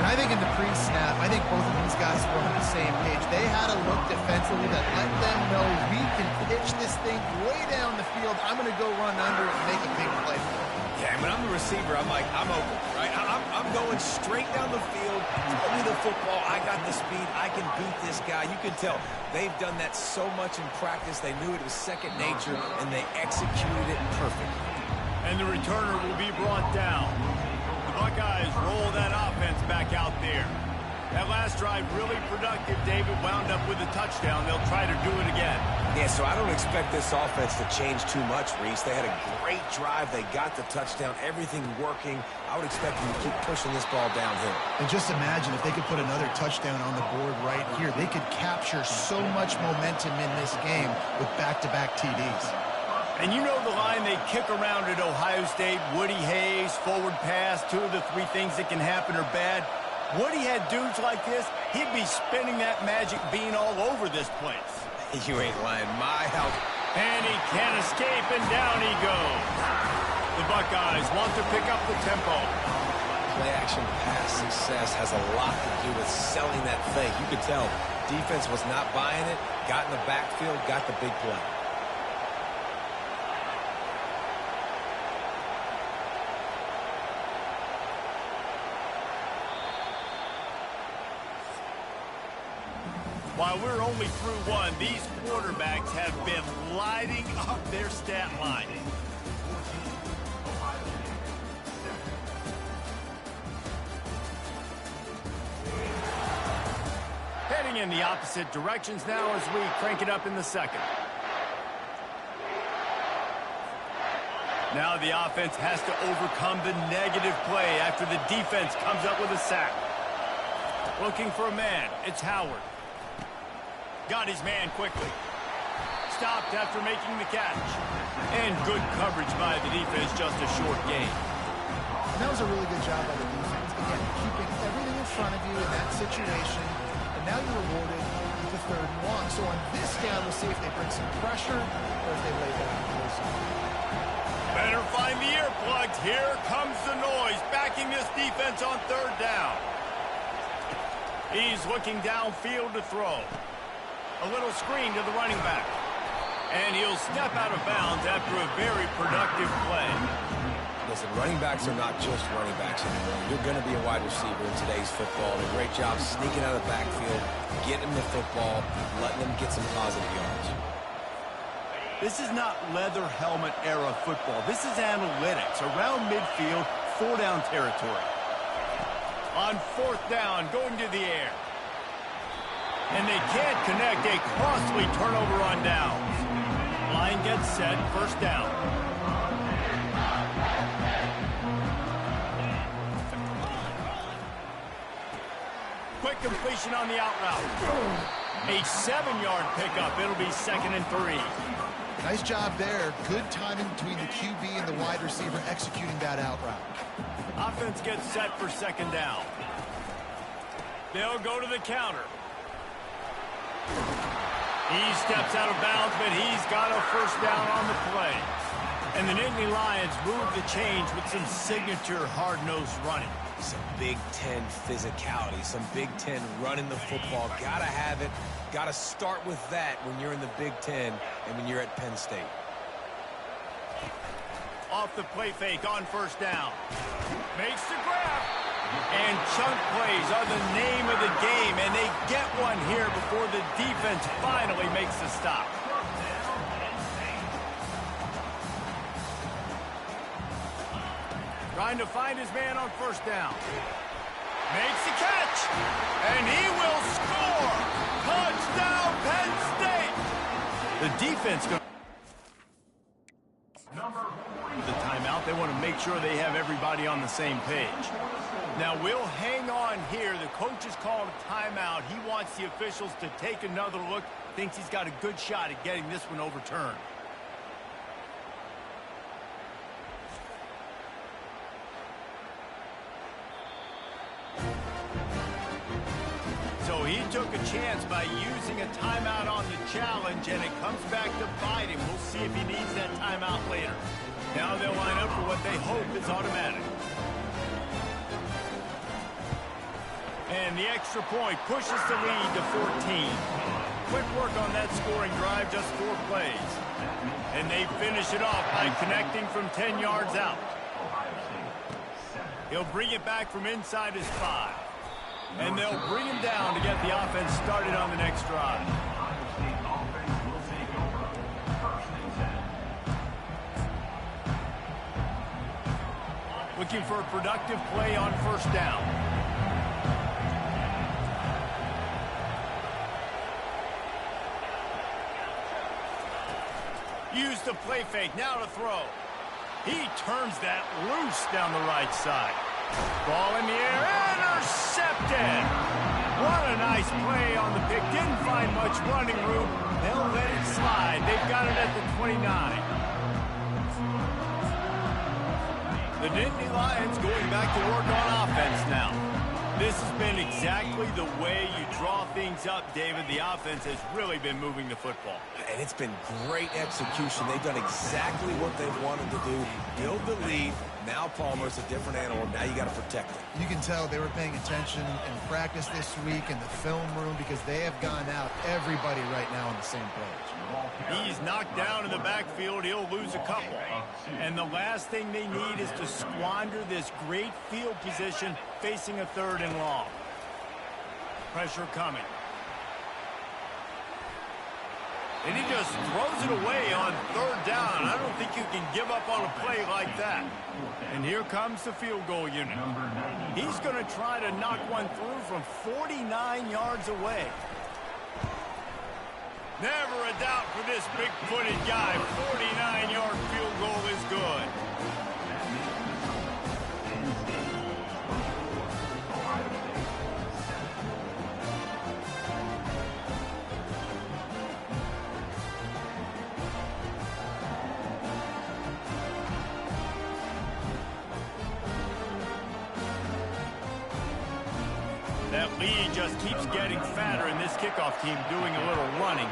I think in the pre-snap, I think both of these guys were on the same page. They had a look defensively that let them know we can pitch this thing way down the field. I'm going to go run under it and make a big play for it. Yeah, when I'm the receiver, I'm like, I'm open, right? I'm going straight down the field. Throw me the football. I got the speed. I can beat this guy. You can tell they've done that so much in practice. They knew it was second nature, and they executed it perfectly. And the returner will be brought down. The Buckeyes roll that offense back out there. That last drive really productive. David wound up with a touchdown. They'll try to do it again. Yeah, so I don't expect this offense to change too much, Reese. They had a great drive. They got the touchdown. Everything working. I would expect them to keep pushing this ball downhill. And just imagine if they could put another touchdown on the board right here. They could capture so much momentum in this game with back-to-back TDs. And you know the line they kick around at Ohio State, Woody Hayes, forward pass, 2 of the 3 things that can happen are bad. Woody had dudes like this, he'd be spinning that magic bean all over this place. You ain't lying. My help. And he can't escape, and down he goes. The Buckeyes want to pick up the tempo. Play-action pass success has a lot to do with selling that fake. You could tell defense was not buying it, got in the backfield, got the big play. While we're only through one, these quarterbacks have been lighting up their stat line. Heading in the opposite directions now as we crank it up in the second. Now the offense has to overcome the negative play after the defense comes up with a sack. Looking for a man, it's Howard. Got his man quickly. Stopped after making the catch. And good coverage by the defense, just a short gain. And that was a really good job by the defense. Again, keeping everything in front of you in that situation. And now you're rewarded with the 3rd and 1. So on this down, we'll see if they bring some pressure or if they lay down close. Better find the earplugs. Here comes the noise, backing this defense on 3rd down. He's looking downfield to throw. A little screen to the running back. And he'll step out of bounds after a very productive play. Listen, running backs are not just running backs anymore. You're going to be a wide receiver in today's football. And a great job sneaking out of the backfield, getting them the football, letting them get some positive yards. This is not leather helmet era football. This is analytics. Around midfield, 4-down territory. On 4th down, going to the air. And they can't connect, a costly turnover on downs. Line gets set, 1st down. Quick completion on the out route. A 7-yard pickup. It'll be 2nd and 3. Nice job there. Good timing between the QB and the wide receiver executing that out route. Offense gets set for 2nd down. They'll go to the counter. He steps out of bounds, but he's got a 1st down on the play. And the Nittany Lions move the change with some signature hard-nosed running. Some Big Ten physicality, some Big Ten running the football. Gotta have it. Gotta start with that when you're in the Big Ten and when you're at Penn State. Off the play fake on 1st down. Makes the grab. And chunk plays are the name of the game, and they get one here before the defense finally makes the stop. Trying to find his man on 1st down. Makes the catch, and he will score. Touchdown, Penn State. The defense goes. The timeout. They want to make sure they have everybody on the same page. Now we'll hang on here. The coach has called a timeout. He wants the officials to take another look. Thinks he's got a good shot at getting this one overturned. So he took a chance by using a timeout on the challenge, and it comes back to bite him. We'll see if he needs that timeout later. Now they'll line up for what they hope is automatic. And the extra point pushes the lead to 14. Quick work on that scoring drive, just 4 plays. And they finish it off by connecting from 10 yards out. He'll bring it back from inside his 5. And they'll bring him down to get the offense started on the next drive. Looking for a productive play on first down. Use the play fake, now to throw. He turns that loose down the right side. Ball in the air, intercepted! What a nice play on the pick. Didn't find much running room. They'll let it slide. They've got it at the 29. The Nittany Lions going back to work on offense now. This has been exactly the way you draw things up, David. The offense has really been moving the football. And it's been great execution. They've done exactly what they've wanted to do. Build the lead. Now Palmer's a different animal. Now you got to protect it. You can tell they were paying attention in practice this week in the film room because they have gone out everybody right now on the same page. He's knocked down in the backfield. He'll lose a couple. And the last thing they need is to squander this great field position facing a 3rd and long. Pressure coming. And he just throws it away on 3rd down. I don't think you can give up on a play like that. And here comes the field goal unit. He's going to try to knock one through from 49 yards away. Never a doubt for this big-footed guy. 49-yard field goal is good. That lead just keeps getting fatter, and this kickoff team doing a little running.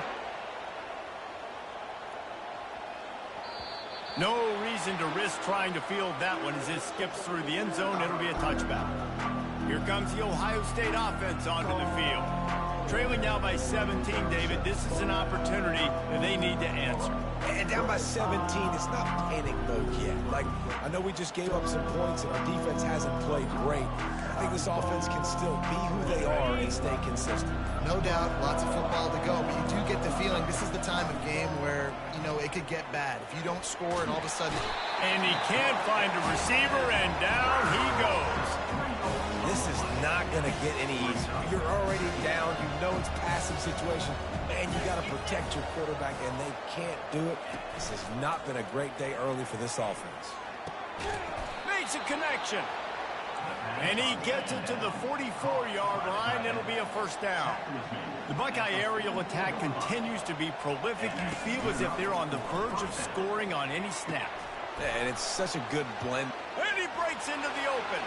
No reason to risk trying to field that one as it skips through the end zone. It'll be a touchback. Here comes the Ohio State offense onto the field. Trailing now by 17, David. This is an opportunity that they need to answer. And down by 17, it's not panic mode yet. Like, I know we just gave up some points and our defense hasn't played great. I think this offense can still be who they are and stay consistent. No doubt, lots of football to go, but you do get the feeling this is the time of game where, you know, it could get bad. If you don't score and all of a sudden... And he can't find a receiver, and down he goes. This is not going to get any easier. You're already down. You know it's a passive situation, and you got to protect your quarterback, and they can't do it. This has not been a great day early for this offense. Makes a connection. And he gets it to the 44-yard line. It'll be a first down. The Buckeye aerial attack continues to be prolific. You feel as if they're on the verge of scoring on any snap. And it's such a good blend. And he breaks into the open.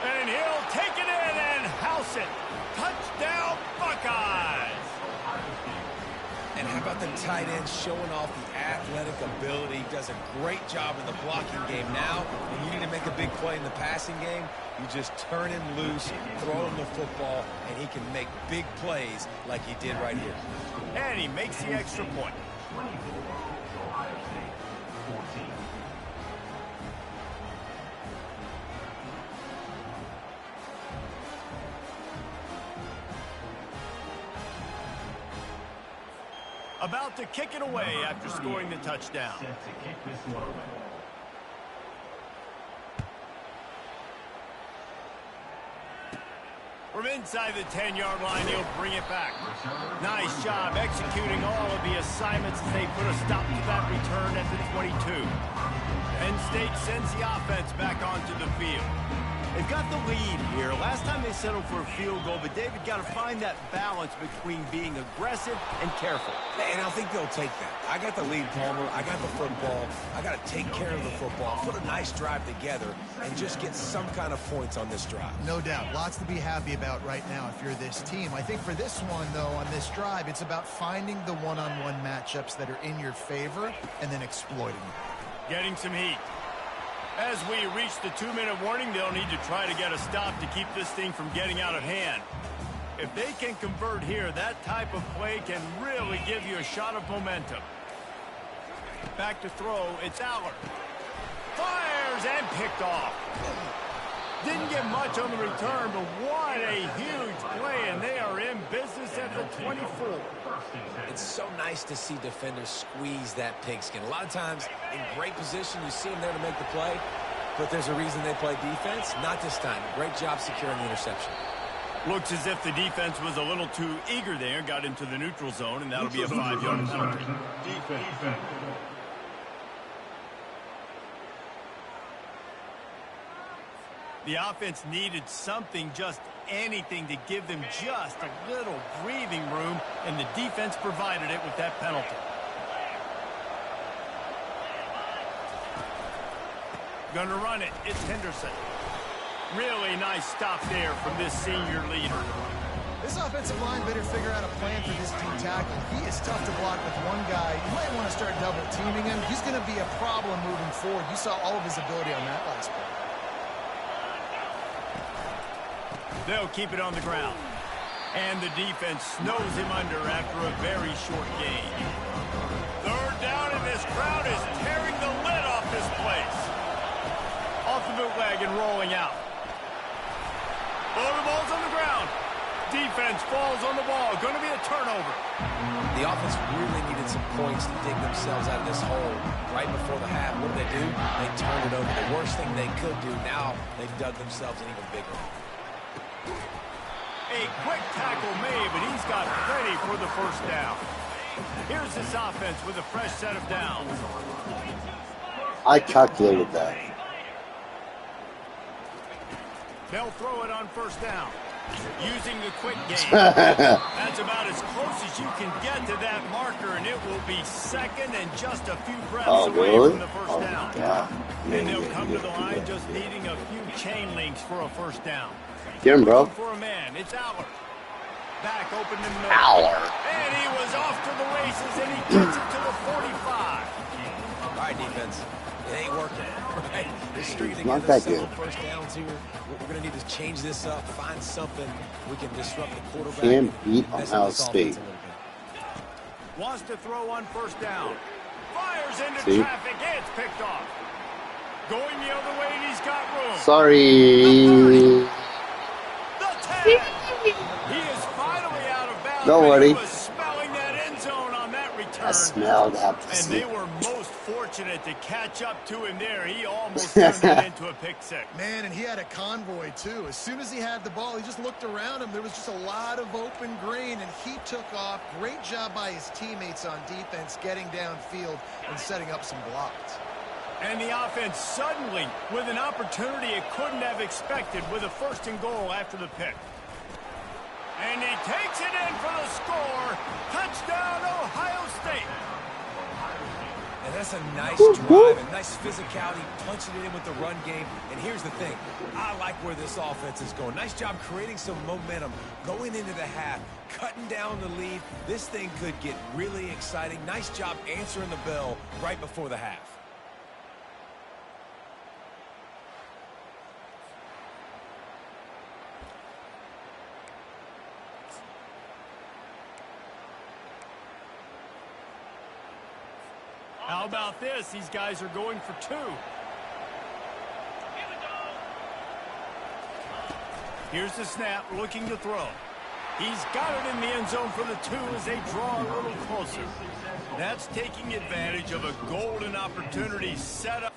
And he'll take it in and house it. Touchdown, Buckeyes! And how about the tight end showing off the athletic ability? He does a great job in the blocking game now. And you need to make a big play in the passing game. You just turn him loose, throw him the football, and he can make big plays like he did right here. And he makes the extra point. About to kick it away after scoring the touchdown. From inside the 10-yard line, he'll bring it back. Nice job executing all of the assignments as they put a stop to that return at the 22. Penn State sends the offense back onto the field. They've got the lead here. Last time they settled for a field goal, but David got to find that balance between being aggressive and careful. And I think they'll take that. I got the lead, Palmer. I got the football. I got to take care of the football, put a nice drive together, and just get some kind of points on this drive. No doubt. Lots to be happy about right now if you're this team. I think for this one, though, on this drive, it's about finding the one-on-one matchups that are in your favor and then exploiting them. Getting some heat. As we reach the 2-minute warning, they'll need to try to get a stop to keep this thing from getting out of hand. If they can convert here, that type of play can really give you a shot of momentum. Back to throw, it's Aller. Fires and picked off. Didn't get much on the return, but what a huge play, and they are in business at the 24. It's so nice to see defenders squeeze that pigskin. A lot of times, in great position, you see them there to make the play, but there's a reason they play defense. Not this time. Great job securing the interception. Looks as if the defense was a little too eager there, got into the neutral zone, and that'll be a 5-yard penalty. Defense. The offense needed something, just anything, to give them just a little breathing room, and the defense provided it with that penalty. Gonna run it. It's Henderson. Really nice stop there from this senior leader. This offensive line better figure out a plan for this team tackle. He is tough to block with one guy. You might want to start double teaming him. He's going to be a problem moving forward. You saw all of his ability on that last play. They'll keep it on the ground. And the defense snows him under after a very short gain. Third down, and this crowd is tearing the lid off this place. Off the bootleg and rolling out. Oh, the ball's on the ground. Defense falls on the ball. Going to be a turnover. The offense really needed some points to dig themselves out of this hole right before the half. What did they do? They turned it over. The worst thing they could do. Now they've dug themselves an even bigger hole. A quick tackle made, but he's got plenty for the first down. Here's this offense with a fresh set of downs. I calculated that. They'll throw it on first down. Using the quick game. That's about as close as you can get to that marker, and it will be second and just a few breaths away from the first down. And they'll come to the line just needing a few chain links for a first down. Get him, bro. For a man, it's Aller. Back open in the middle. Aller. And he was off to the races, and he gets it to the 45. All right, defense. It ain't working, right? They're stringing Not together that several good. first downs here. We're going to need to change this up, find something we can disrupt the quarterback. Can't beat Mess Ohio with this State. offense a little bit. Wants to throw on first down. Fires into See? traffic, and it's picked off. Going the other way, and he's got room. Sorry. The 10. He is finally out of bounds. Don't worry. He was smelling that end zone on that return. I smelled that. And they were most fortunate to catch up to him there. He almost turned it into a pick six. Man, and he had a convoy, too. As soon as he had the ball, he just looked around him. There was just a lot of open green, and he took off. Great job by his teammates on defense getting downfield and setting up some blocks. And the offense suddenly with an opportunity it couldn't have expected with a first and goal after the pick. And he takes it in for the score. Touchdown, Ohio State. And that's a nice drive, a nice physicality, punching it in with the run game. And here's the thing. I like where this offense is going. Nice job creating some momentum going into the half, cutting down the lead. This thing could get really exciting. Nice job answering the bell right before the half. How about this? These guys are going for two. Here's the snap, looking to throw. He's got it in the end zone for the two as they draw a little closer. That's taking advantage of a golden opportunity set up.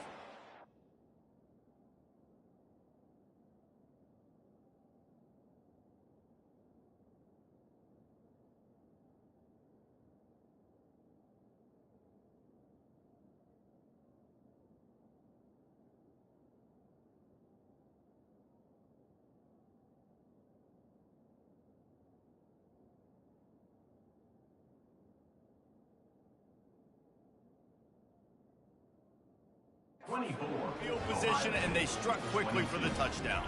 Field position, and they struck quickly for the touchdown.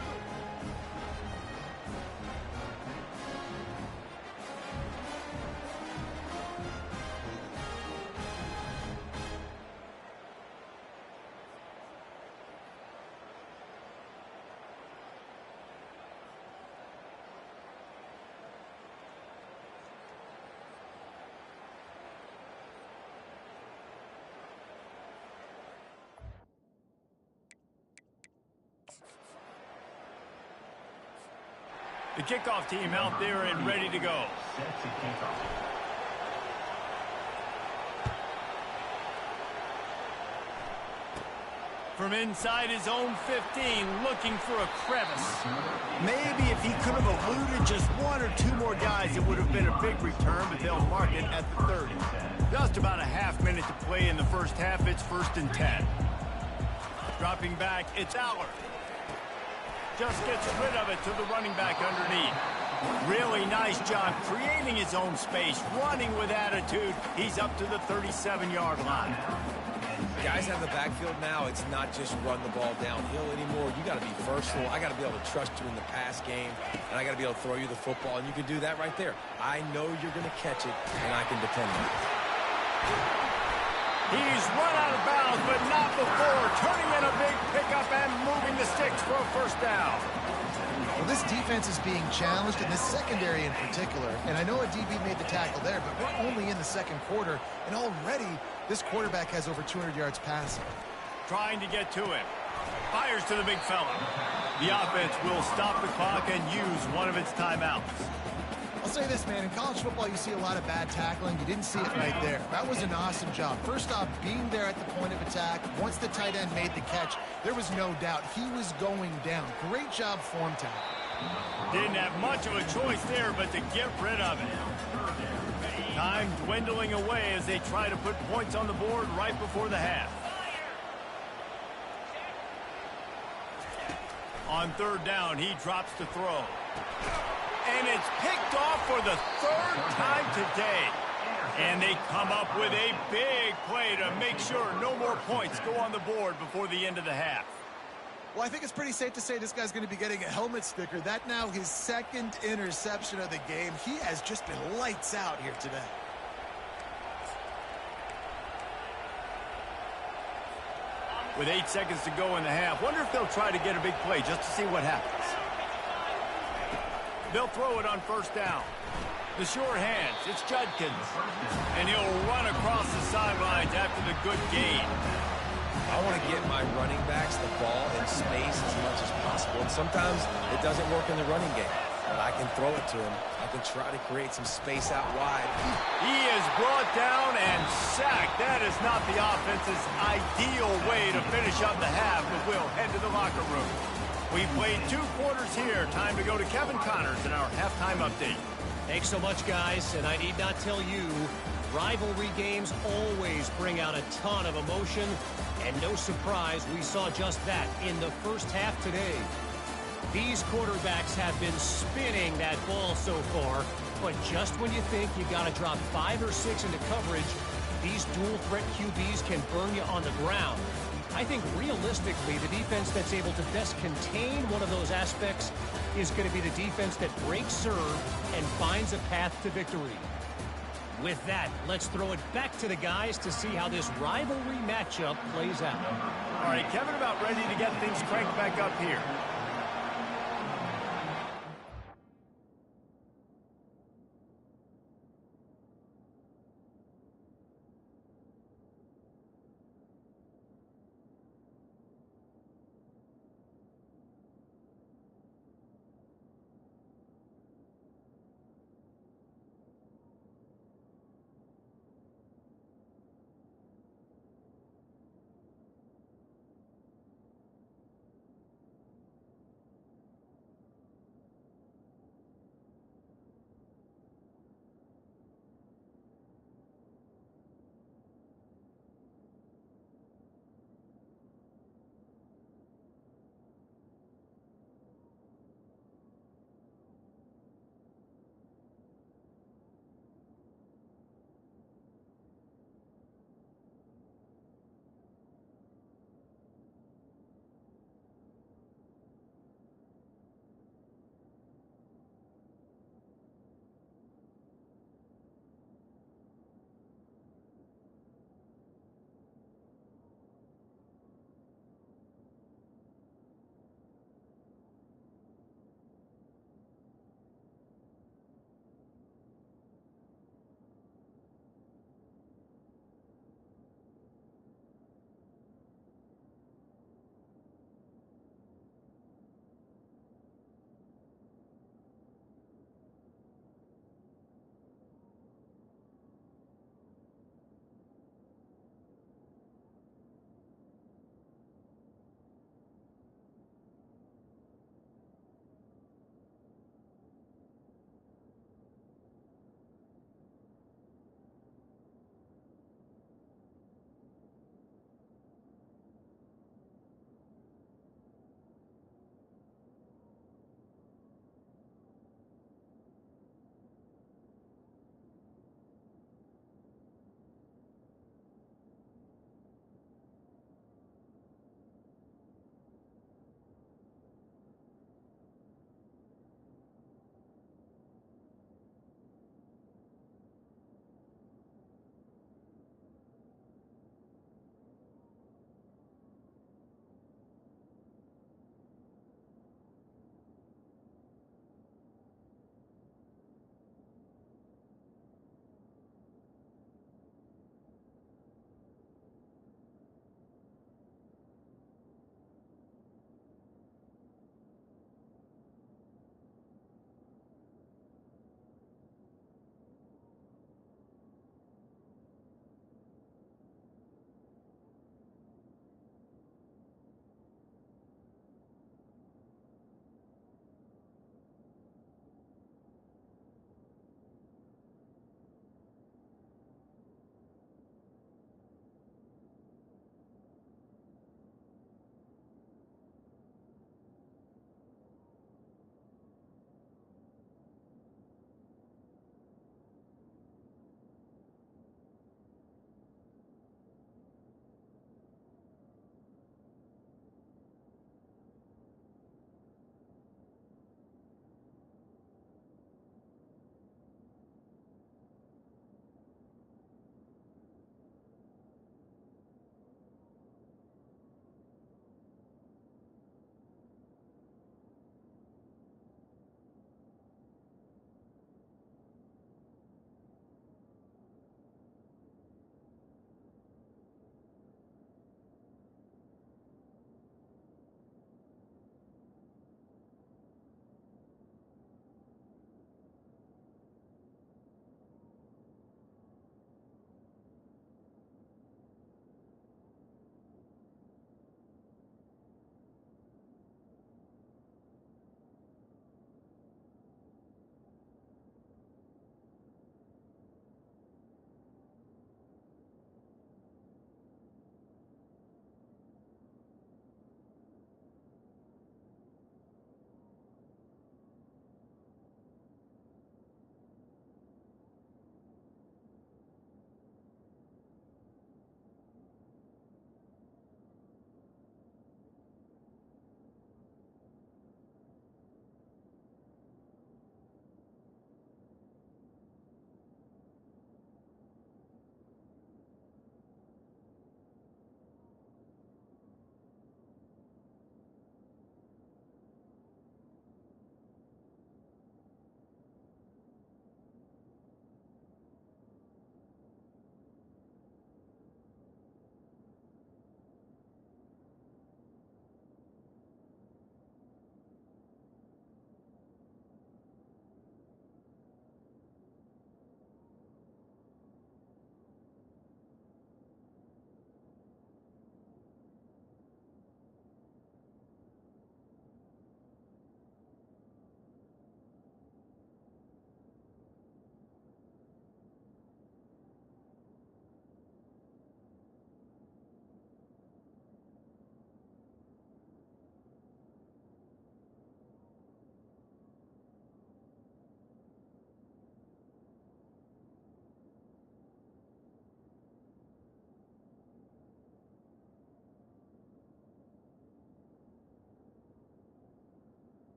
The kickoff team out there and ready to go. From inside his own 15, looking for a crevice. Maybe if he could have eluded just one or two more guys, it would have been a big return, but they'll mark it at the 30. Just about a half minute to play in the first half. It's 1st and 10. Dropping back, it's Aller. Just gets rid of it to the running back underneath. Really nice job creating his own space, running with attitude. He's up to the 37-yard line. Guys have the backfield now. It's not just run the ball downhill anymore. You got to be versatile. I got to be able to trust you in the pass game, and I got to be able to throw you the football, and you can do that right there. I know you're going to catch it, and I can depend on it. He's run out of bounds, but not before turning in a big pickup and moving the sticks for a 1st down. Well, this defense is being challenged, in this secondary in particular. And I know a DB made the tackle there, but we're only in the 2nd quarter, and already this quarterback has over 200 yards passing. Trying to get to him. Fires to the big fella. The offense will stop the clock and use one of its timeouts. I'll say this, man. In college football, you see a lot of bad tackling. You didn't see it right there. That was an awesome job. First off, being there at the point of attack. Once the tight end made the catch, there was no doubt he was going down. Great job form tackle. Didn't have much of a choice there, but to get rid of it. Time dwindling away as they try to put points on the board right before the half. On 3rd down, he drops to throw. And it's picked off for the 3rd time today. And they come up with a big play to make sure no more points go on the board before the end of the half. Well, I think it's pretty safe to say this guy's going to be getting a helmet sticker. That now his 2nd interception of the game. He has just been lights out here today. With 8 seconds to go in the half, wonder if they'll try to get a big play just to see what happens. They'll throw it on 1st down. The sure hands, it's Judkins. And he'll run across the sidelines after the good gain. I want to get my running backs the ball in space as much as possible. And sometimes it doesn't work in the running game. But I can throw it to him. I can try to create some space out wide. He is brought down and sacked. That is not the offense's ideal way to finish up the half, but we'll head to the locker room. We played 2 quarters here. Time to go to Kevin Connors in our halftime update. Thanks so much, guys. And I need not tell you, rivalry games always bring out a ton of emotion. And no surprise, we saw just that in the first half today. These quarterbacks have been spinning that ball so far. But just when you think you got to drop 5 or 6 into coverage, these dual threat QBs can burn you on the ground. I think realistically, the defense that's able to best contain one of those aspects is going to be the defense that breaks serve and finds a path to victory. With that, let's throw it back to the guys to see how this rivalry matchup plays out. All right, Kevin, about ready to get things cranked back up here.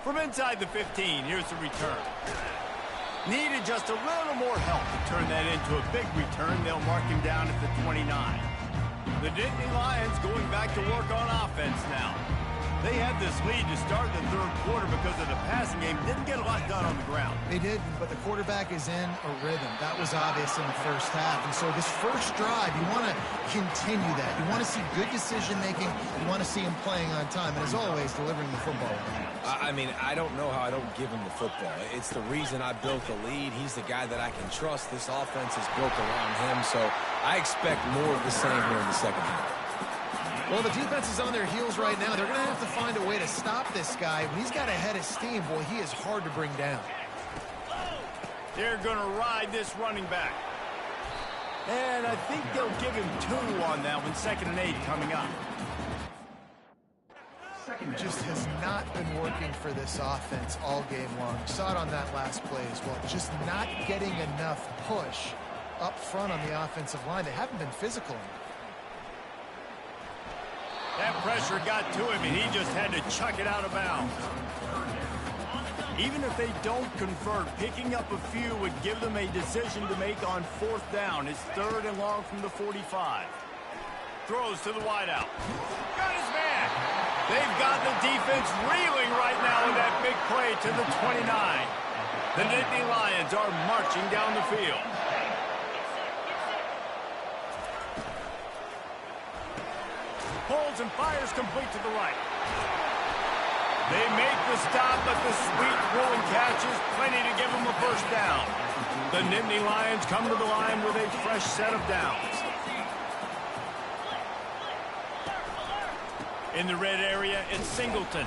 From inside the 15, here's the return. Needed just a little more help to turn that into a big return. They'll mark him down at the 29. The Nittany Lions going back to work on offense now. They had this lead to start the third quarter because of the passing game. Didn't get a lot done on the ground. They did, but the quarterback is in a rhythm. That was obvious in the first half. And so this first drive, you want to continue that. You want to see good decision-making. You want to see him playing on time. And as always, delivering the football. I mean, I don't know how I don't give him the football. It's the reason I built the lead. He's the guy that I can trust. This offense is built around him. So I expect more of the same here in the second half. Well, the defense is on their heels right now. They're going to have to find a way to stop this guy. When he's got a head of steam, boy, he is hard to bring down. They're going to ride this running back. And I think they'll give him 2 on that one. 2nd and 8 coming up. Just has not been working for this offense all game long. You saw it on that last play as well. Just not getting enough push up front on the offensive line. They haven't been physical enough. That pressure got to him, and he just had to chuck it out of bounds. Even if they don't convert, picking up a few would give them a decision to make on 4th down. It's 3rd and long from the 45. Throws to the wideout. Got his man. They've got the defense reeling right now with that big play to the 29. The Nittany Lions are marching down the field. Pulls and fires complete to the right. They make the stop, but the sweet rolling catch is plenty to give them a first down. The Nittany Lions come to the line with a fresh set of downs. In the red area, it's Singleton.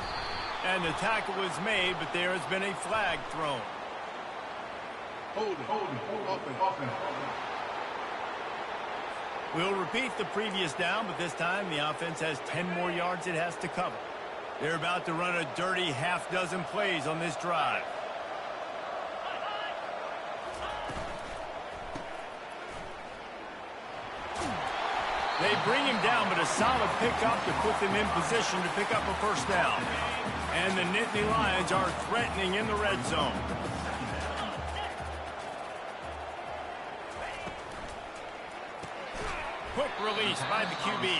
And the tackle is made, but there has been a flag thrown. Hold it. We'll repeat the previous down, but this time the offense has 10 more yards it has to cover. They're about to run a dirty half-dozen plays on this drive. They bring him down, but a solid pickup to put them in position to pick up a first down. And the Nittany Lions are threatening in the red zone. Quick release by the QB.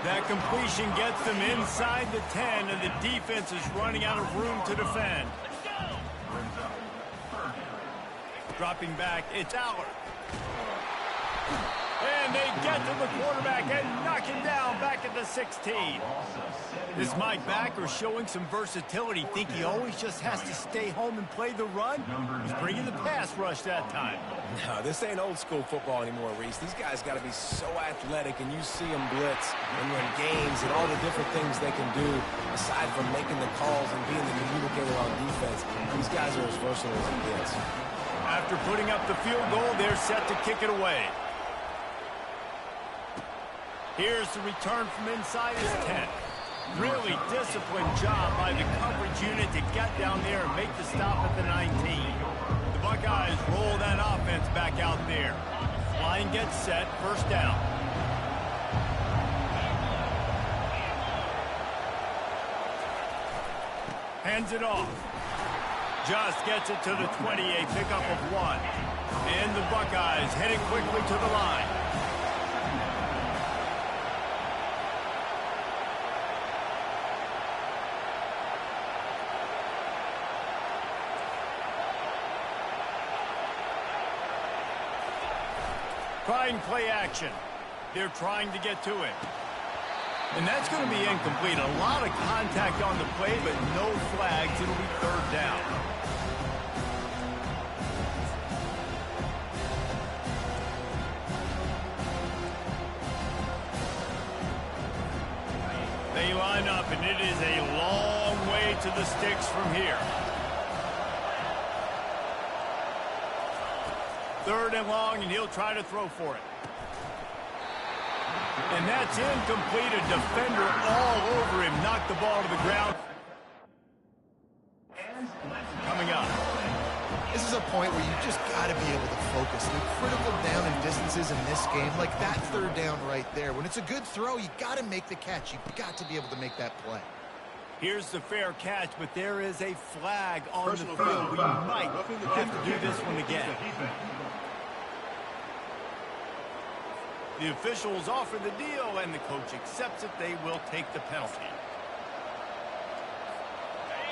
That completion gets them inside the 10, and the defense is running out of room to defend. Dropping back, it's Allard. And they get to the quarterback and knock him down back at the 16. This Mike backer showing some versatility. Think he always just has to stay home and play the run? He's bringing the pass rush that time. No, this ain't old school football anymore, Reese. These guys got to be so athletic, and you see them blitz and win games and all the different things they can do aside from making the calls and being the communicator on defense. These guys are as versatile as it gets. After putting up the field goal, they're set to kick it away. Here's the return from inside his 10. Really disciplined job by the coverage unit to get down there and make the stop at the 19. The Buckeyes roll that offense back out there. Line gets set, first down. Hands it off. Just gets it to the 28, pickup of 1. And the Buckeyes heading quickly to the line. Trying play action. They're trying to get to it. And that's going to be incomplete. A lot of contact on the play, but no flags. It'll be third down. They line up, and it is a long way to the sticks from here. Third and long, and he'll try to throw for it. And that's incomplete. A defender all over him. Knocked the ball to the ground. Coming up. This is a point where you just got to be able to focus. The critical down and distances in this game, like that third down right there. When it's a good throw, you got to make the catch. You've got to be able to make that play. Here's the fair catch, but there is a flag on the field. We might have to do this one again. The officials offer the deal, and the coach accepts it. They will take the penalty.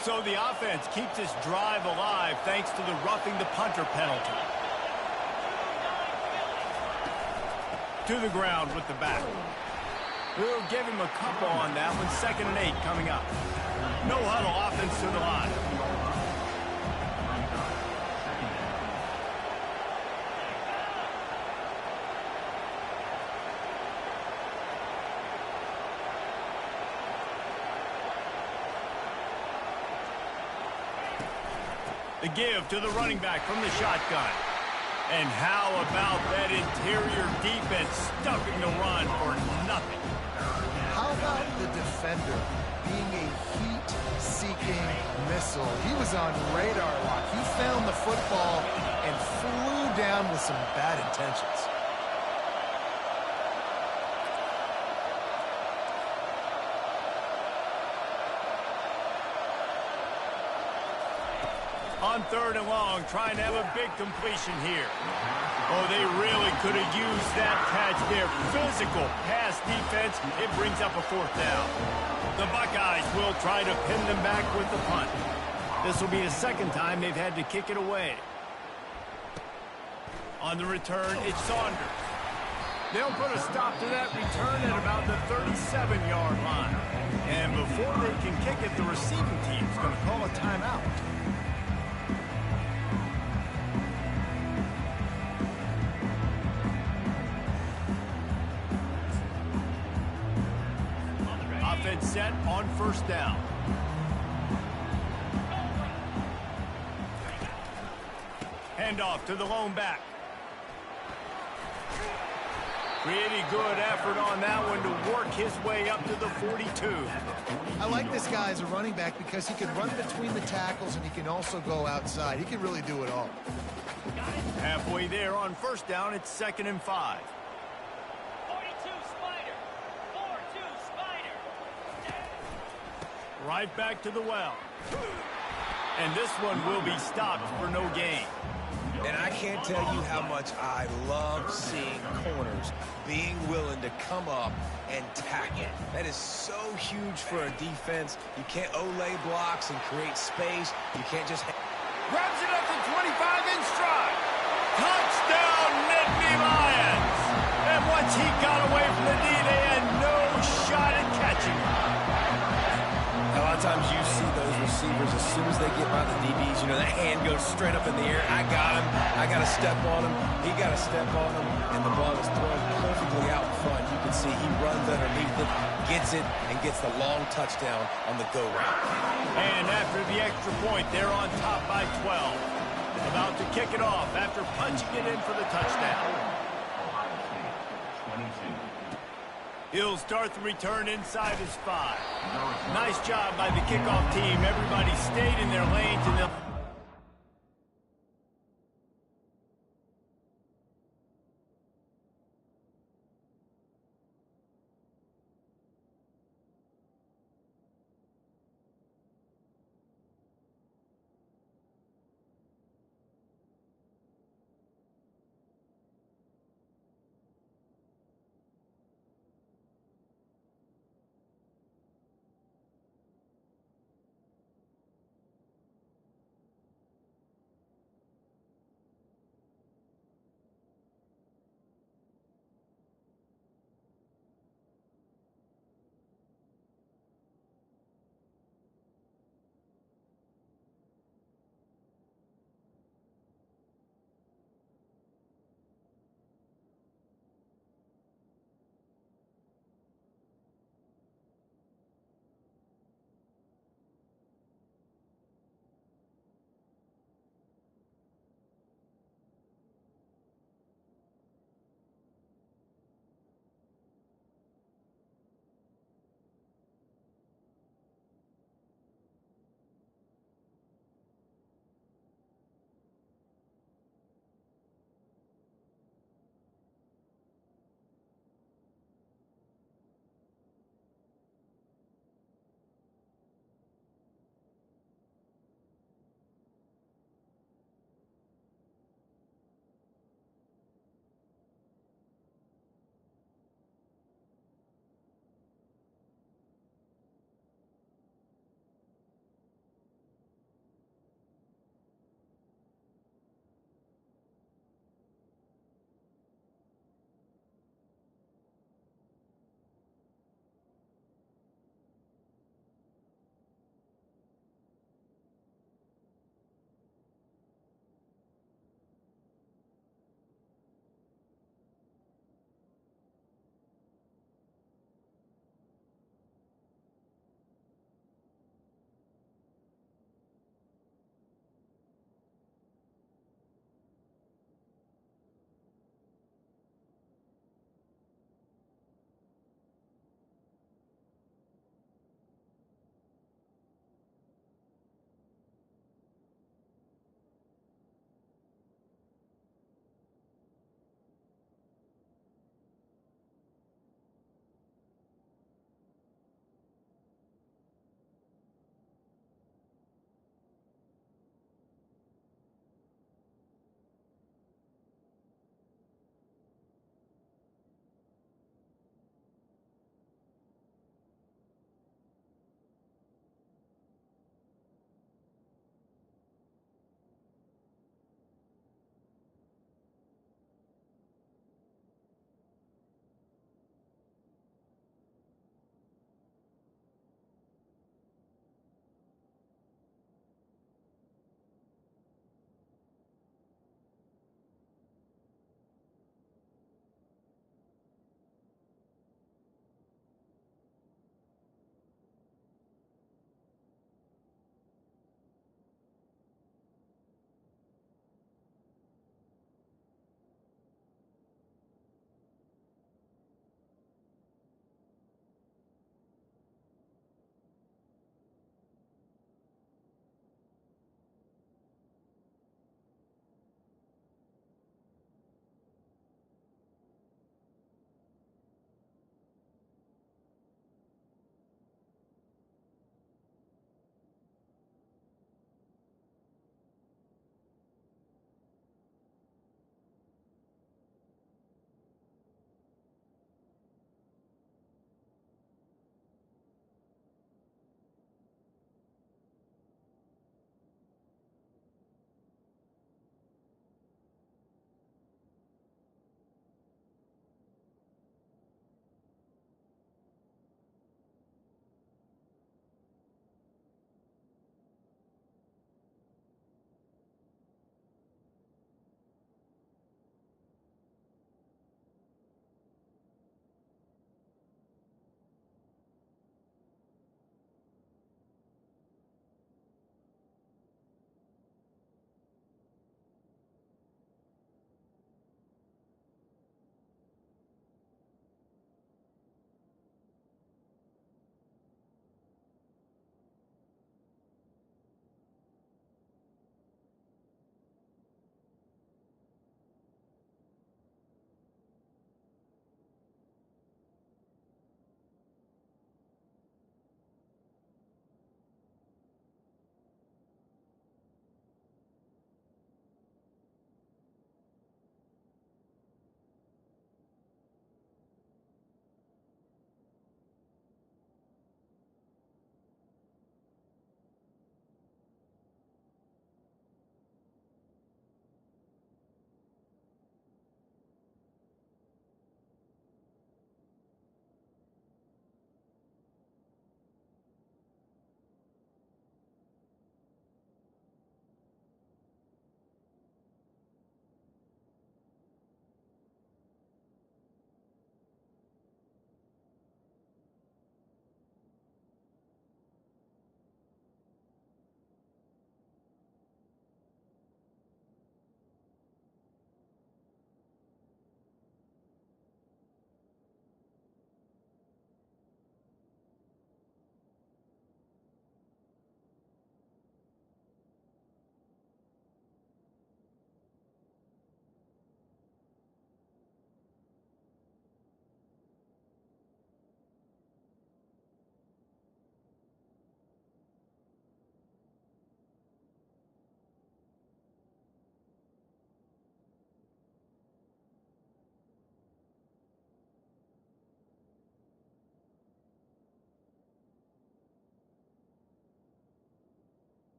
So the offense keeps this drive alive thanks to the roughing the punter penalty. To the ground with the back. We'll give him a couple on that one. 2nd and 8 coming up. No huddle offense to the line. The give to the running back from the shotgun. And how about that interior defense stuffing the run for nothing? How about the defender being a heat-seeking missile? He was on radar lock. He found the football and flew down with some bad intentions. On 3rd and long, trying to have a big completion here. Oh, they really could have used that catch there. Physical pass defense. It brings up a 4th down. The Buckeyes will try to pin them back with the punt. This will be the 2nd time they've had to kick it away. On the return, it's Saunders. They'll put a stop to that return at about the 37-yard line. And before they can kick it, the receiving team's going to call a timeout. Offense set on 1st down. Handoff to the lone back. Pretty good effort on that one to work his way up to the 42. I like this guy as a running back because he can run between the tackles and he can also go outside. He can really do it all. Halfway there on 1st down, it's 2nd and 5. Right back to the well. And this one will be stopped for no gain. And I can't tell you how much I love seeing corners being willing to come up and tackle. That is so huge for a defense. You can't olay blocks and create space. You can't just... Grabs it up to 25 in stride. Touchdown, Nittany Lions. And once he got away from the D, they had no shot at catching him. A lot of times you see those receivers, as soon as they get by the DBs, you know, that hand goes straight up in the air. I got him. I got to step on him. He got to step on him. And the ball is thrown perfectly out front. You can see he runs underneath it, gets it, and gets the long touchdown on the go route. And after the extra point, they're on top by 12. About to kick it off after punching it in for the touchdown. He'll start the return inside his 5. Nice job by the kickoff team. Everybody stayed in their lanes and they'll...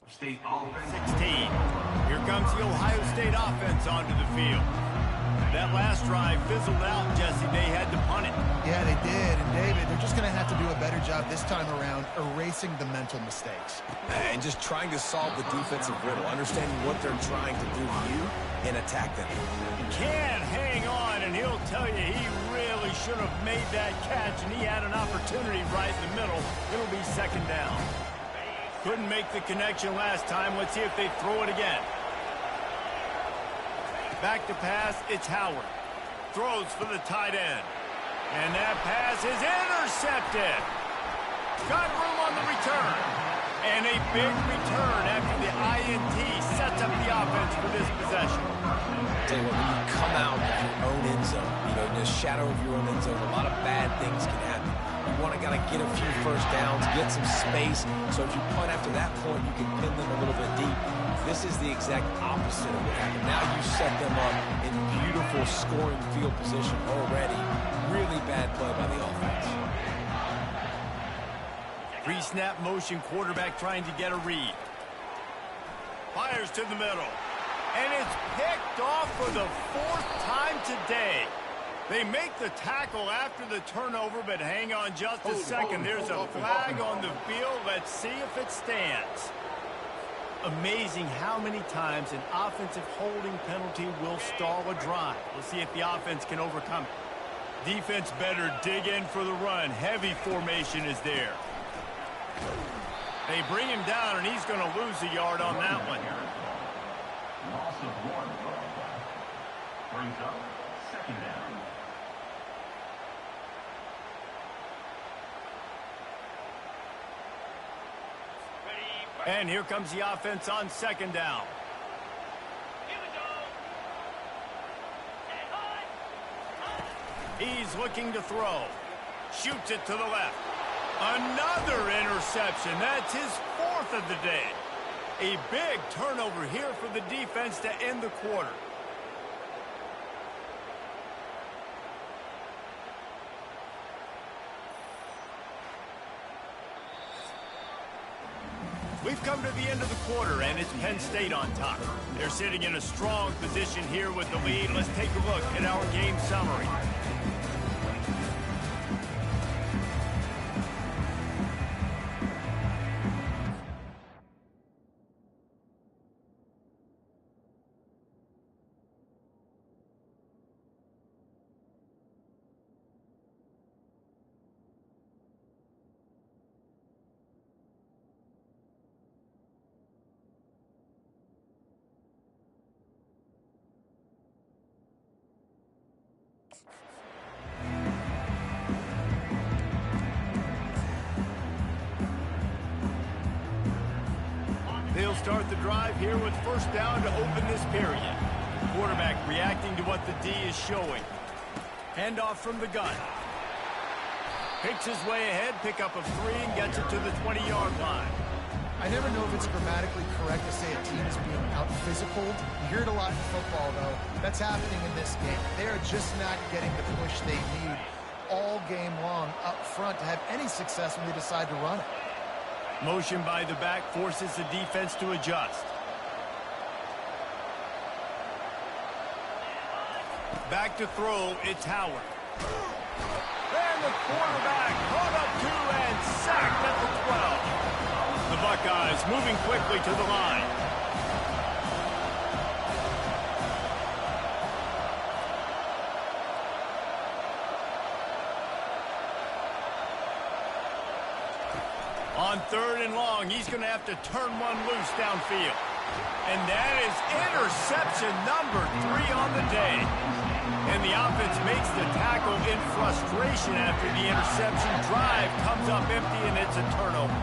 State offense. 16. Here comes the Ohio State offense onto the field. That last drive fizzled out, Jesse. They had to punt it. Yeah, they did. And, David, they're just going to have to do a better job this time around erasing the mental mistakes. And just trying to solve the defensive riddle, understanding what they're trying to do to you and attack them. Can't hang on, and he'll tell you he really should have made that catch, and he had an opportunity right in the middle. It'll be second down. Couldn't make the connection last time. Let's see if they throw it again. Back to pass, it's Howard. Throws for the tight end. And that pass is intercepted. Got room on the return. And a big return after the INT sets up the offense for this possession. Tell you what, when you come out of your own end zone, in the shadow of your own end zone, a lot of bad things can happen. You want to get a few first downs, get some space, so if you punt after that point, you can pin them a little bit deep. This is the exact opposite of what happened. Now you set them up in beautiful scoring field position already. Really bad play by the offense. Pre-snap motion, quarterback trying to get a read. Fires to the middle. And it's picked off for the 4th time today. They make the tackle after the turnover, but hang on just a second. There's a flag on the field. Let's see if it stands. Amazing how many times an offensive holding penalty will stall a drive. We'll see if the offense can overcome it. Defense better dig in for the run. Heavy formation is there. They bring him down, and he's going to lose a yard on that one. Loss of 1. Brings up second down. And here comes the offense on second down. He's looking to throw. Shoots it to the left. Another interception. That's his 4th of the day. A big turnover here for the defense to end the quarter. We've come to the end of the quarter, and it's Penn State on top. They're sitting in a strong position here with the lead. Let's take a look at our game summary. They'll start the drive here with first down to open this period. Quarterback reacting to what the D is showing. Handoff from the gun. Picks his way ahead, pick up of 3, and gets it to the 20-yard line. I never know if it's grammatically correct to say a team is being out-physical. You hear it a lot in football, though. That's happening in this game. They are just not getting the push they need all game long up front to have any success when they decide to run it. Motion by the back forces the defense to adjust. Back to throw, it's Howard. And the quarterback caught up 2 and sacked at the 12. The Buckeyes moving quickly to the line. On 3rd and long, he's going to have to turn one loose downfield. And that is interception number 3 on the day. And the offense makes the tackle in frustration after the interception. Drive comes up empty, and it's a turnover.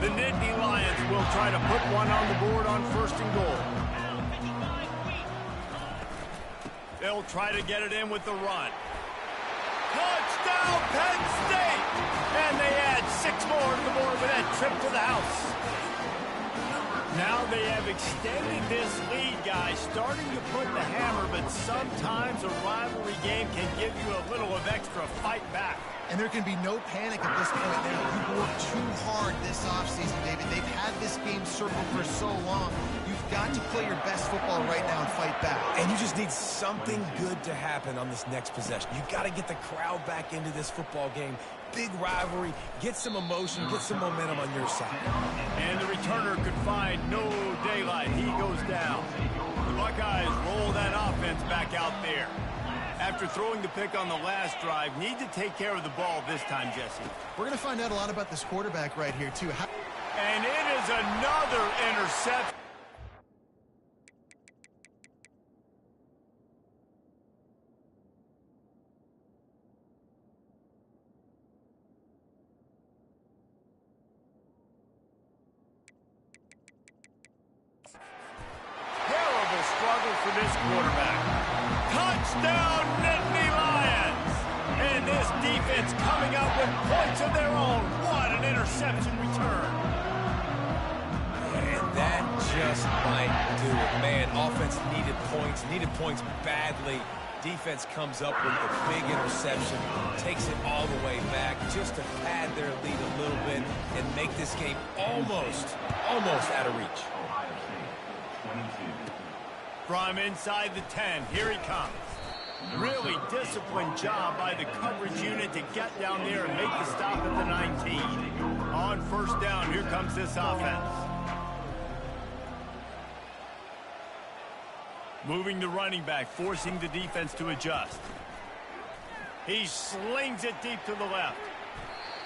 The Nittany Lions will try to put one on the board on 1st and goal. They'll try to get it in with the run. Touchdown, Penn State! And they add 6 more to the board with that trip to the house. Now they have extended this lead, guys, starting to put the hammer, but sometimes a rivalry game can give you a little of extra fight back. And there can be no panic at this point now. You've worked too hard this offseason, David. They've had this game circled for so long. You've got to play your best football right now and fight back. And you just need something good to happen on this next possession. You've got to get the crowd back into this football game. Big rivalry, get some emotion, get some momentum on your side. And the returner could find no daylight. He goes down. The Buckeyes roll that offense back out there. After throwing the pick on the last drive, need to take care of the ball this time, Jesse. We're going to find out a lot about this quarterback right here, too. And it is another interception. Terrible struggle for this quarterback. Touchdown, Nittany Lions! And this defense coming up with points of their own. What an interception return. And that just might do it. Man, offense needed points badly. Defense comes up with the big interception, takes it all the way back just to pad their lead a little bit and make this game almost out of reach. Ohio State, 22. From inside the 10, here he comes. Really disciplined job by the coverage unit to get down there and make the stop at the 19. On first down, here comes this offense. Moving the running back, forcing the defense to adjust. He slings it deep to the left.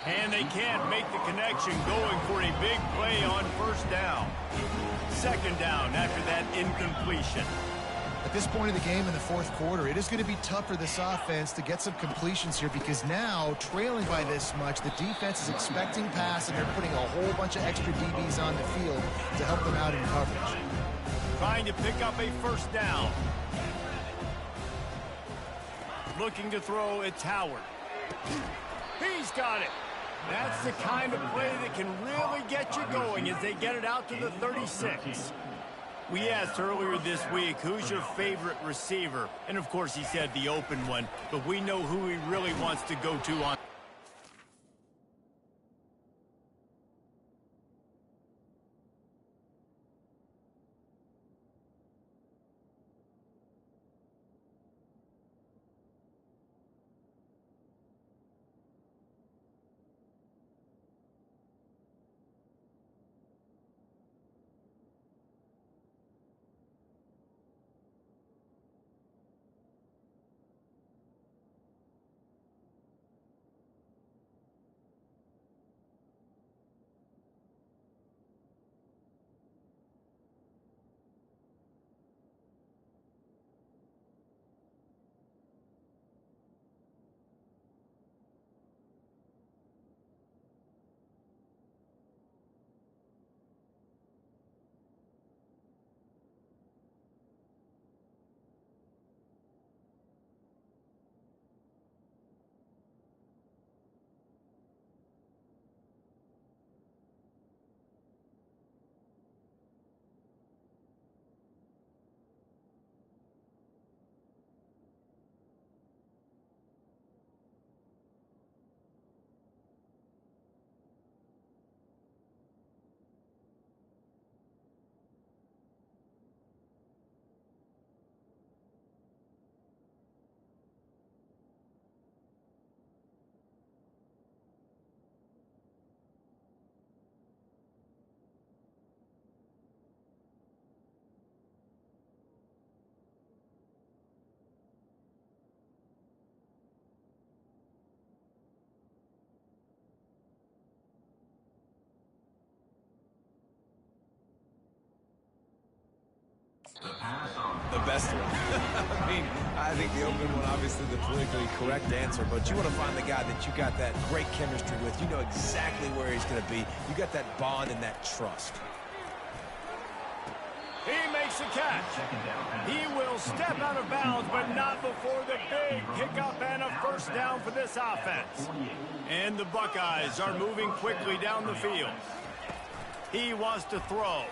And they can't make the connection, going for a big play on first down. Second down after that incompletion. At this point of the game in the fourth quarter, it is going to be tough for this offense to get some completions here because now, trailing by this much, the defense is expecting pass and they're putting a whole bunch of extra DBs on the field to help them out in coverage. Trying to pick up a first down. Looking to throw, it's Howard. He's got it. That's the kind of play that can really get you going as they get it out to the 36. We asked earlier this week, who's your favorite receiver? And of course he said the open one, but we know who he really wants to go to on. The best one. I think the open one, obviously the politically correct answer, but you want to find the guy that you got that great chemistry with. You know exactly where he's going to be. You got that bond and that trust. He makes a catch. He will step out of bounds, but not before the big pickup and a first down for this offense. And the Buckeyes are moving quickly down the field. He wants to throw.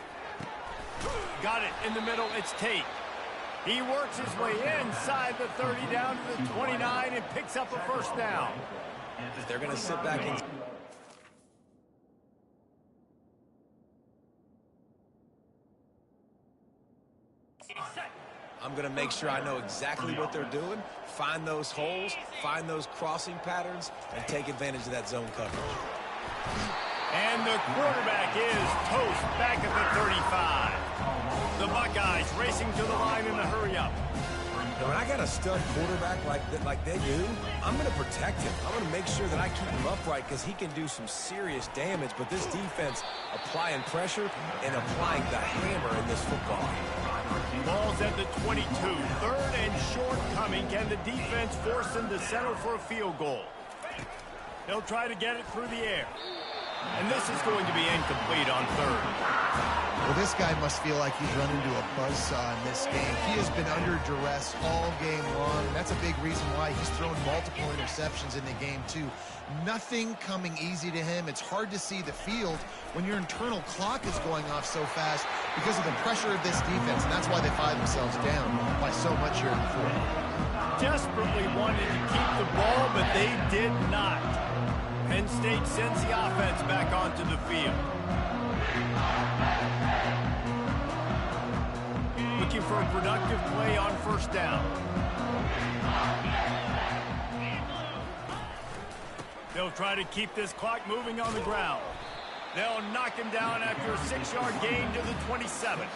Got it in the middle. It's Tate. He works his way inside the 30 down to the 29 and picks up a first down. If they're going to sit back and... I'm going to make sure I know exactly what they're doing, find those holes, find those crossing patterns, and take advantage of that zone coverage. And the quarterback is toast back at the 35. The Buckeyes racing to the line in the hurry-up. When I got a stud quarterback like they do, I'm going to protect him. I'm going to make sure that I keep him upright because he can do some serious damage. But this defense applying pressure and applying the hammer in this football game. Ball's at the 22. Third and short coming. Can the defense force them to settle for a field goal? They'll try to get it through the air. And this is going to be incomplete on third. Well, this guy must feel like he's run into a buzzsaw in this game. He has been under duress all game long. That's a big reason why he's thrown multiple interceptions in the game, too. Nothing coming easy to him. It's hard to see the field when your internal clock is going off so fast because of the pressure of this defense, and that's why they find themselves down by so much here in the fourth. Desperately wanted to keep the ball, but they did not. Penn State sends the offense back onto the field. Looking for a productive play on first down. They'll try to keep this clock moving on the ground. They'll knock him down after a 6-yard gain to the 27.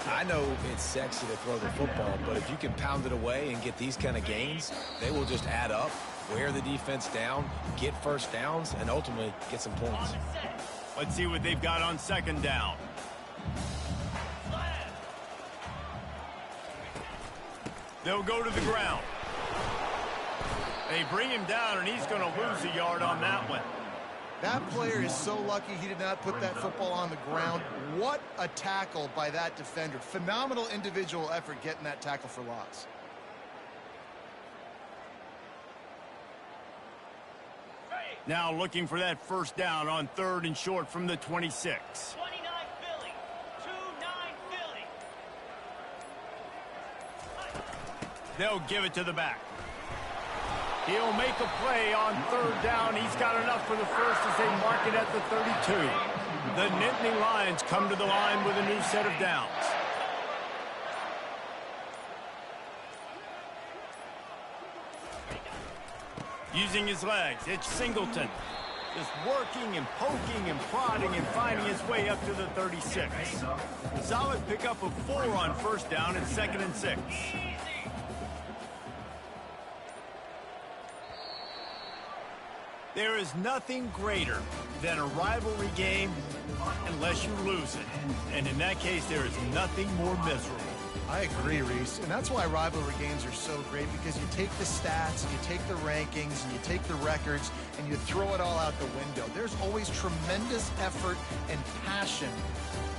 I know it's sexy to throw the football, but if you can pound it away and get these kind of gains, they will just add up, wear the defense down, get first downs, and ultimately get some points. Let's see what they've got on second down. They'll go to the ground. They bring him down, and he's going to lose a yard on that one. That player is so lucky he did not put that football on the ground. What a tackle by that defender. Phenomenal individual effort getting that tackle for loss. Now looking for that first down on third and short from the 26. 29 Philly. 2-9 Philly. They'll give it to the back. He'll make a play on third down. He's got enough for the first as they mark it at the 32. The Nittany Lions come to the line with a new set of downs. Using his legs, it's Singleton. Just working and poking and prodding and finding his way up to the 36. Solid pickup of 4 on first down and 2nd and 6. There is nothing greater than a rivalry game unless you lose it. And in that case, there is nothing more miserable. I agree, Reese, and that's why rivalry games are so great, because you take the stats, and you take the rankings, and you take the records, and you throw it all out the window. There's always tremendous effort and passion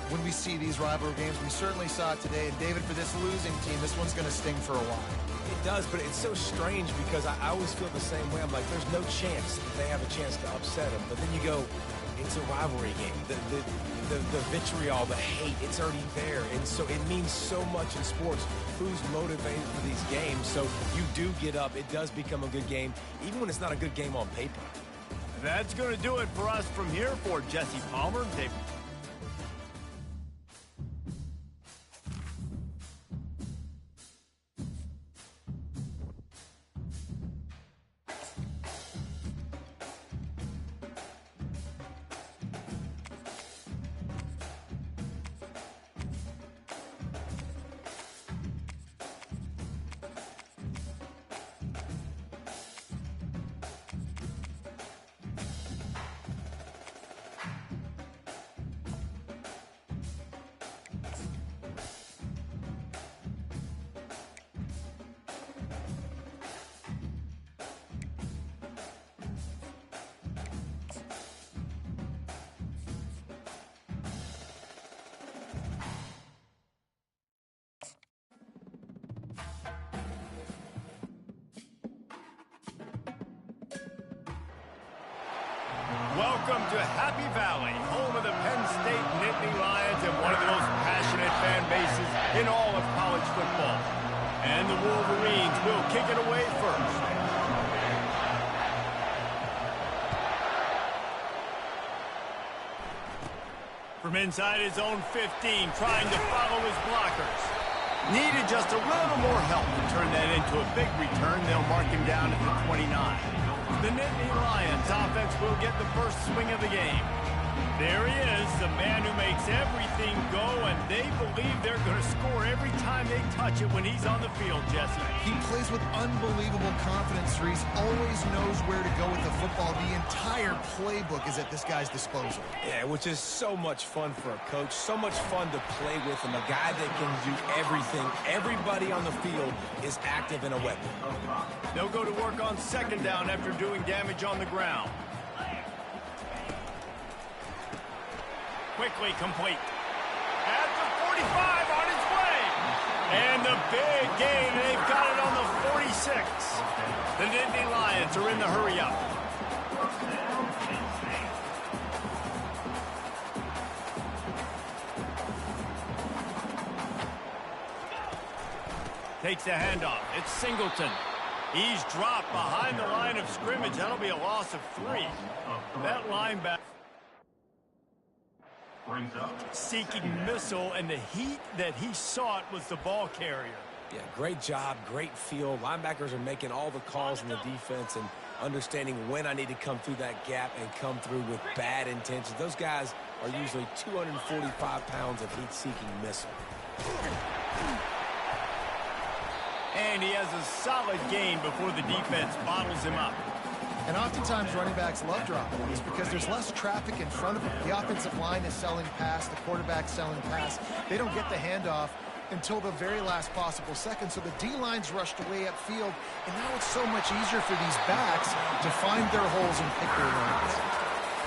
when we see these rivalry games. We certainly saw it today, and David, for this losing team, this one's going to sting for a while. It does, but it's so strange because I always feel the same way. I'm like, there's no chance that they have a chance to upset them. But then you go, it's a rivalry game. The vitriol, the hate, it's already there. And so it means so much in sports. Who's motivated for these games? So you do get up. It does become a good game, even when it's not a good game on paper. That's going to do it for us from here for Jesse Palmer, David. Welcome to Happy Valley, home of the Penn State Nittany Lions and one of the most passionate in all of college football. And the Wolverines will kick it away first. From inside his own 15, trying to follow his blockers. Needed just a little more help to turn that into a big return. They'll mark him down at the 29. The Nittany Lions offense will get the first swing of the game. There he is, the man who makes everything go, and they believe they're going to score every time they touch it when he's on the field, Jesse. He plays with unbelievable confidence, Reese. Always knows where to go with the football. The entire playbook is at this guy's disposal. Yeah, which is so much fun for a coach, so much fun to play with, and a guy that can do everything. Everybody on the field is active in a weapon. They'll go to work on second down after doing damage on the ground. Quickly complete. At the 45, on its way. And the big gain, they've got it on the 46. The Nittany Lions are in the hurry up. Takes the handoff. It's Singleton. He's dropped behind the line of scrimmage. That'll be a loss of 3. That linebacker seeking missile, and the heat that he sought was the ball carrier. Yeah, great job, great feel. Linebackers are making all the calls in the defense and understanding when I need to come through that gap and come through with bad intentions. Those guys are usually 245 pounds of heat-seeking missile. And he has a solid gain before the defense bottles him up. And oftentimes running backs love dropping these because there's less traffic in front of them. The offensive line is selling pass, the quarterback's selling pass. They don't get the handoff until the very last possible second. So the D-line's rushed away upfield, and now it's so much easier for these backs to find their holes and pick their lanes.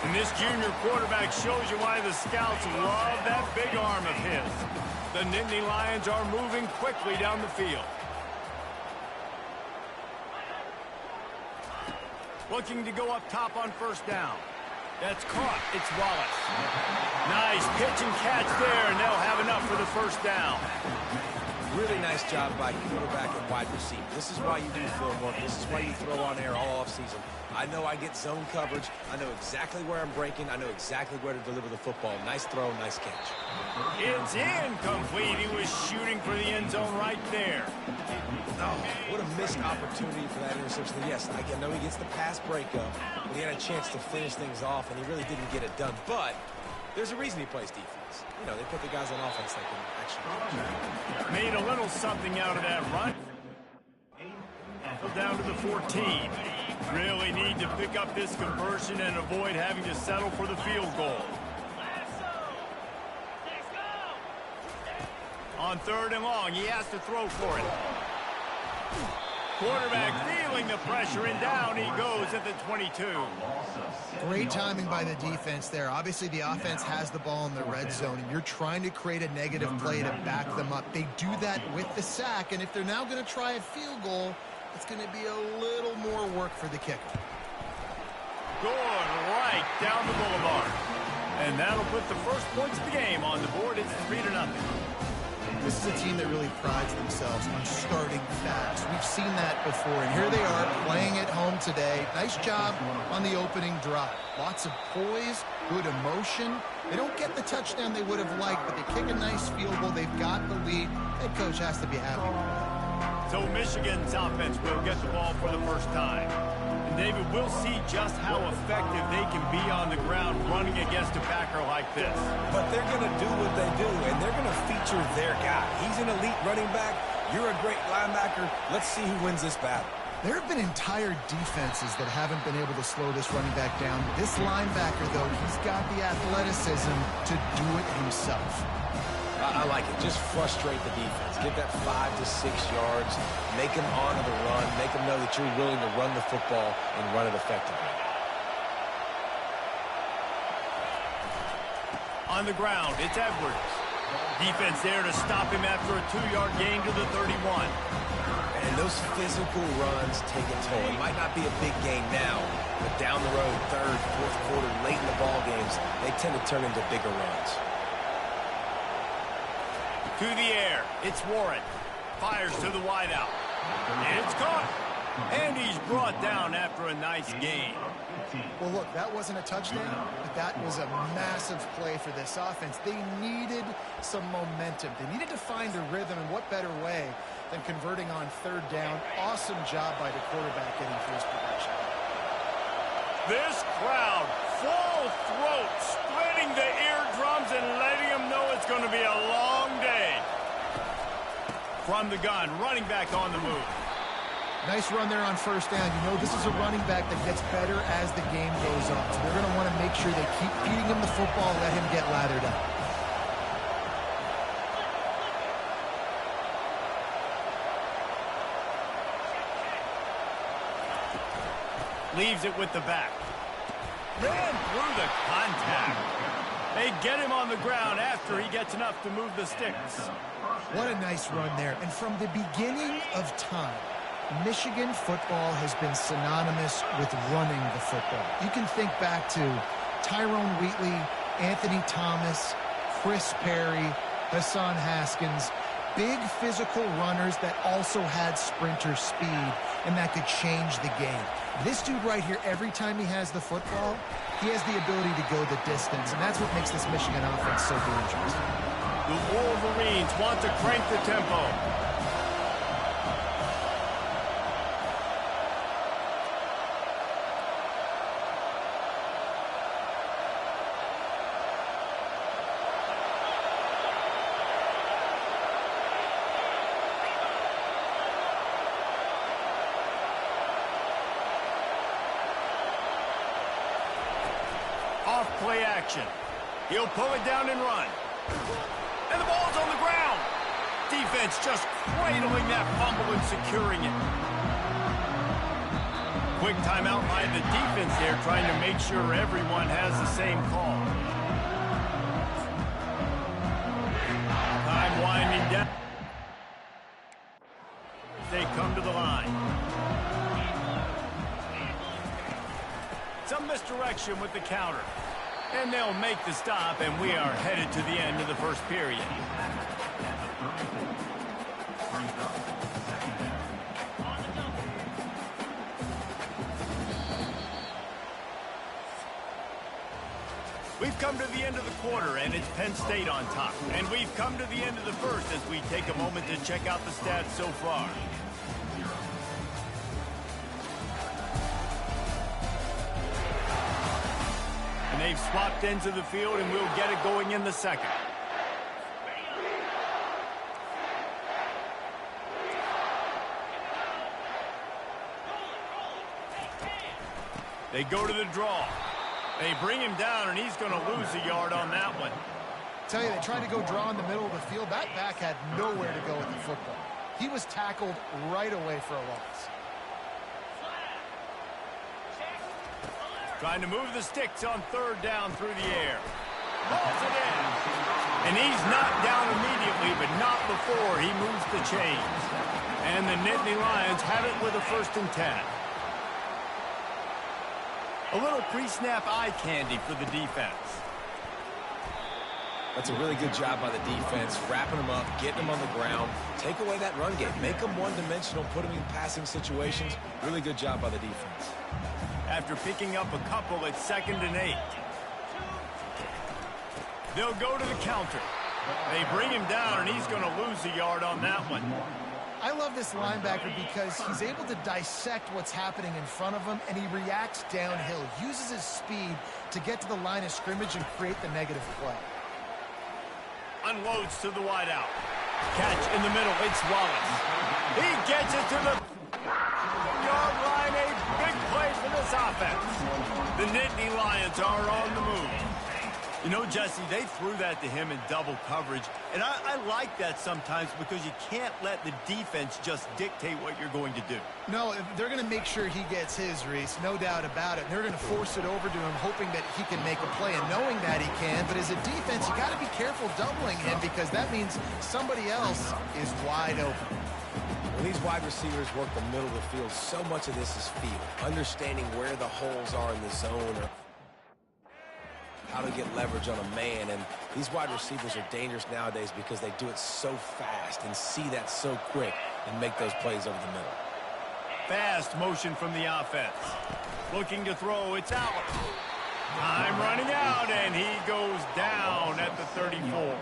And this junior quarterback shows you why the scouts love that big arm of his. The Nittany Lions are moving quickly down the field. Looking to go up top on first down. That's caught. It's Wallace. Nice pitch and catch there, and they'll have enough for the first down. Really nice job by quarterback and wide receiver. This is why you do film work. This is why you throw on air all offseason. I know I get zone coverage. I know exactly where I'm breaking. I know exactly where to deliver the football. Nice throw, nice catch. It's incomplete. He was shooting for the end zone right there. Oh, what a missed opportunity for that interception. Yes, I know he gets the pass breakup, but he had a chance to finish things off, and he really didn't get it done. But there's a reason he plays defense. You know, they put the guys on offense that can actually made a little something out of that run. Down to the 14. Really need to pick up this conversion and avoid having to settle for the field goal. On third and long, he has to throw for it. Quarterback feeling the pressure, and down he goes at the 22. Great timing by the defense there. Obviously, the offense has the ball in the red zone, and you're trying to create a negative play to back them up. They do that with the sack, and if they're now going to try a field goal, it's going to be a little more work for the kicker. Going right down the boulevard. And that'll put the first points of the game on the board. It's 3-0. This is a team that really prides themselves on starting fast. We've seen that before, and here they are playing at home today. Nice job on the opening drive. Lots of poise, good emotion. They don't get the touchdown they would have liked, but they kick a nice field goal. They've got the lead. Head coach has to be happy with that. So Michigan's offense will get the ball for the first time. And David, we'll see just how effective they can be on the ground running against a backer like this. But they're going to do what they do, and they're going to feature their guy. He's an elite running back. You're a great linebacker. Let's see who wins this battle. There have been entire defenses that haven't been able to slow this running back down. This linebacker, though, he's got the athleticism to do it himself. I like it. Just frustrate the defense. Get that 5 to 6 yards. Make them honor the run. Make them know that you're willing to run the football and run it effectively. On the ground, it's Edwards. Defense there to stop him after a 2-yard gain to the 31. And those physical runs take a toll. It might not be a big gain now, but down the road, third, fourth quarter, late in the ball games, they tend to turn into bigger runs. To the air. It's Warren. Fires to the wideout. It's caught. And he's brought down after a nice gain. Well, look, that wasn't a touchdown, but that was a massive play for this offense. They needed some momentum. They needed to find a rhythm, and what better way than converting on third down. Awesome job by the quarterback getting through his progression. This crowd, full throat, splitting the eardrums and letting them know it's going to be a long day. From the gun, running back on the move. Nice run there on first down. You know, this is a running back that gets better as the game goes on. So they're going to want to make sure they keep feeding him the football, let him get lathered up. Leaves it with the back. Ran through the contact. They get him on the ground after he gets enough to move the sticks. What a nice run there. And from the beginning of time, Michigan football has been synonymous with running the football. You can think back to Tyrone Wheatley, Anthony Thomas, Chris Perry, Hassan Haskins. Big physical runners that also had sprinter speed and that could change the game. This dude right here, every time he has the football, he has the ability to go the distance, and that's what makes this Michigan offense so dangerous. The Wolverines want to crank the tempo. Play action. He'll pull it down and run. And the ball's on the ground. Defense just cradling that fumble and securing it. Quick timeout by the defense there, trying to make sure everyone has the same call. Time winding down. They come to the line. Some misdirection with the counter. And they'll make the stop, and we are headed to the end of the first period. We've come to the end of the quarter, and it's Penn State on top. And we've come to the end of the first as we take a moment to check out the stats so far. They've swapped ends of the field, and we'll get it going in the second. They go to the draw. They bring him down, and he's going to lose a yard on that one. Tell you, they tried to go draw in the middle of the field. That back had nowhere to go with the football. He was tackled right away for a loss. Trying to move the sticks on third down through the air. Pulls it in. And he's knocked down immediately, but not before he moves the chains. And the Nittany Lions have it with a 1st and 10. A little pre-snap eye candy for the defense. That's a really good job by the defense, wrapping them up, getting them on the ground. Take away that run game. Make them one-dimensional, put them in passing situations. Really good job by the defense. After picking up a couple, it's 2nd and 8. They'll go to the counter. They bring him down, and he's going to lose a yard on that one. I love this linebacker because he's able to dissect what's happening in front of him, and he reacts downhill, uses his speed to get to the line of scrimmage and create the negative play. Unloads to the wideout. Catch in the middle. It's Wallace. He gets it to the yard line. A big play for this offense. The Nittany Lions are on the move. You know, Jesse, they threw that to him in double coverage, and I like that sometimes because you can't let the defense just dictate what you're going to do. No, they're going to make sure he gets his, Reese, no doubt about it. They're going to force it over to him, hoping that he can make a play, and knowing that he can. But as a defense, you got to be careful doubling him because that means somebody else is wide open. When these wide receivers work the middle of the field, so much of this is feel, understanding where the holes are in the zone. how to get leverage on a man. And these wide receivers are dangerous nowadays because they do it so fast and see that so quick and make those plays over the middle. Fast motion from the offense. Looking to throw, it's out. Time running out, and he goes down at the 34.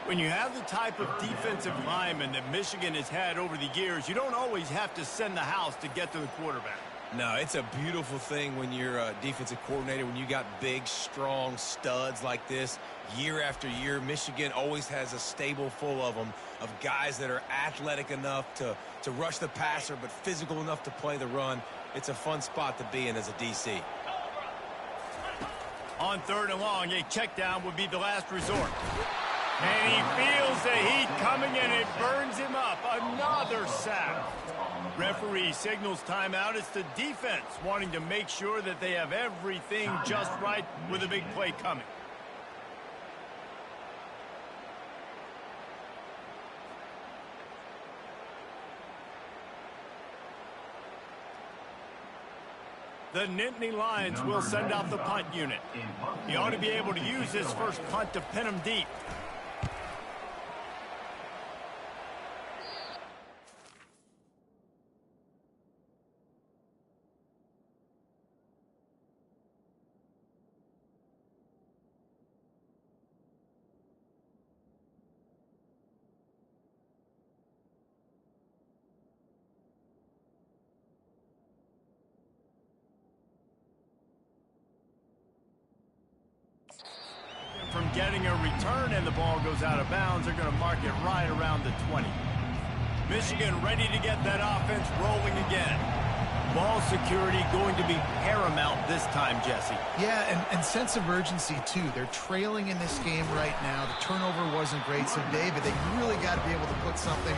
When you have the type of defensive lineman that Michigan has had over the years, you don't always have to send the house to get to the quarterback. No, it's a beautiful thing when you're a defensive coordinator, when you got big, strong studs like this. Year after year, Michigan always has a stable full of them, of guys that are athletic enough to rush the passer, but physical enough to play the run. It's a fun spot to be in as a DC. On 3rd and long, a check down would be the last resort. And he feels the heat coming, and it burns him up. Another sack. Referee signals timeout. It's the defense wanting to make sure that they have everything just right with a big play coming. The Nittany Lions will send out the punt unit. He ought to be able to use his first punt to pin him deep. From getting a return, and the ball goes out of bounds. They're going to mark it right around the 20. Michigan ready to get that offense rolling again. Ball security going to be paramount this time, Jesse. Yeah, and sense of urgency, too. They're trailing in this game right now. The turnover wasn't great, so, David, they really got to be able to put something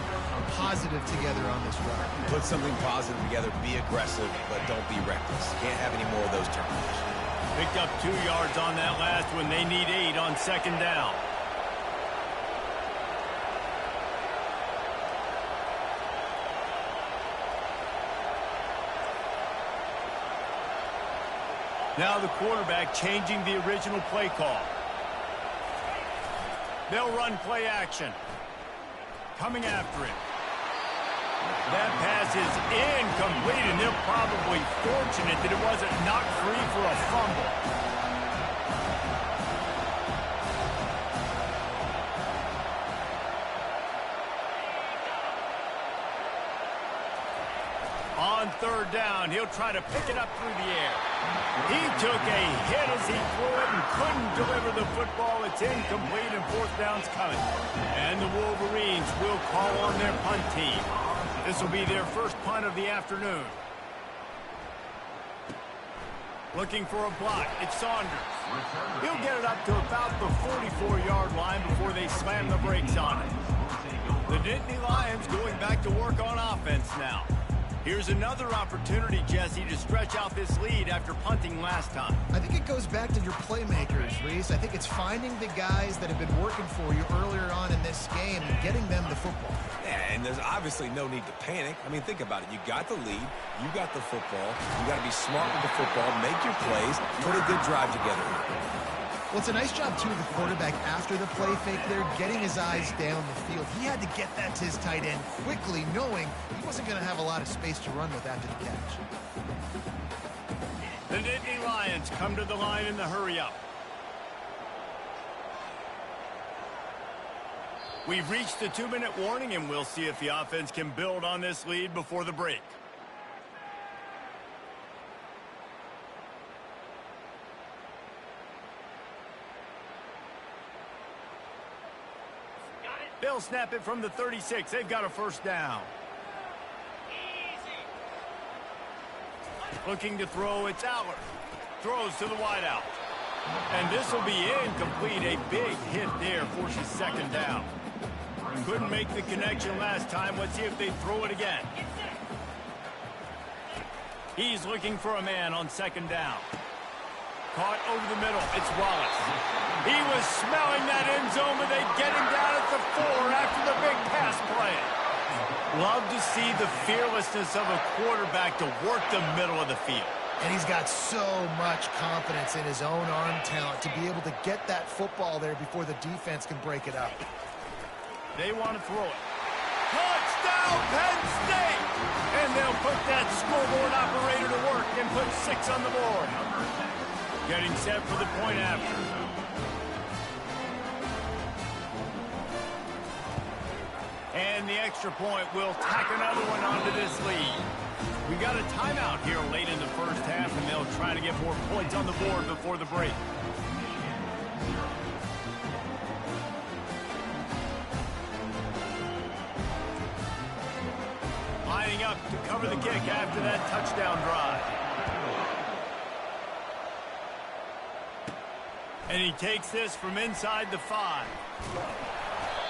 positive together on this run. Put something positive together, be aggressive, but don't be reckless. Can't have any more of those turnovers. Picked up 2 yards on that last one. They need 8 on 2nd down. Now the quarterback changing the original play call. They'll run play action. Coming after it. That pass is incomplete, and they're probably fortunate that it wasn't knocked free for a fumble. On 3rd down, he'll try to pick it up through the air. He took a hit as he threw it and couldn't deliver the football. It's incomplete, and 4th down's coming. And the Wolverines will call on their punt team. This will be their first punt of the afternoon. Looking for a block. It's Saunders. He'll get it up to about the 44-yard line before they slam the brakes on it. The Nittany Lions going back to work on offense now. Here's another opportunity, Jesse, to stretch out this lead after punting last time. I think it goes back to your playmakers, Reese. I think it's finding the guys that have been working for you earlier on in this game and getting them the football. Yeah, and there's obviously no need to panic. I mean, think about it. You got the lead. You got the football. You got to be smart with the football, make your plays, put a good drive together. Well, it's a nice job, too, of the quarterback after the play fake there, getting his eyes down the field. He had to get that to his tight end quickly, knowing he wasn't going to have a lot of space to run with after the catch. The Nittany Lions come to the line in the hurry-up. We've reached the 2-minute warning, and we'll see if the offense can build on this lead before the break. They'll snap it from the 36. They've got a 1st down. Looking to throw, it's Aller. Throws to the wideout. And this will be incomplete. A big hit there forces 2nd down. Couldn't make the connection last time. Let's see if they throw it again. He's looking for a man on 2nd down. Caught over the middle. It's Wallace. He was smelling that end zone, but they get him down at the 4 after the big pass play. Love to see the fearlessness of a quarterback to work the middle of the field. And he's got so much confidence in his own arm talent to be able to get that football there before the defense can break it up. They want to throw it. Touchdown, Penn State! And they'll put that scoreboard operator to work and put 6 on the board. Getting set for the point after. And the extra point will tack another one onto this lead. We got a timeout here late in the first half, and they'll try to get more points on the board before the break. Lining up to cover the kick after that touchdown drive. And he takes this from inside the 5.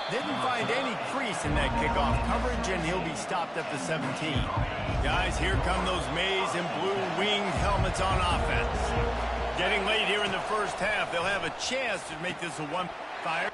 Didn't find any crease in that kickoff coverage, and he'll be stopped at the 17. Guys, here come those maize and blue winged helmets on offense. Getting late here in the first half, they'll have a chance to make this a one-fire.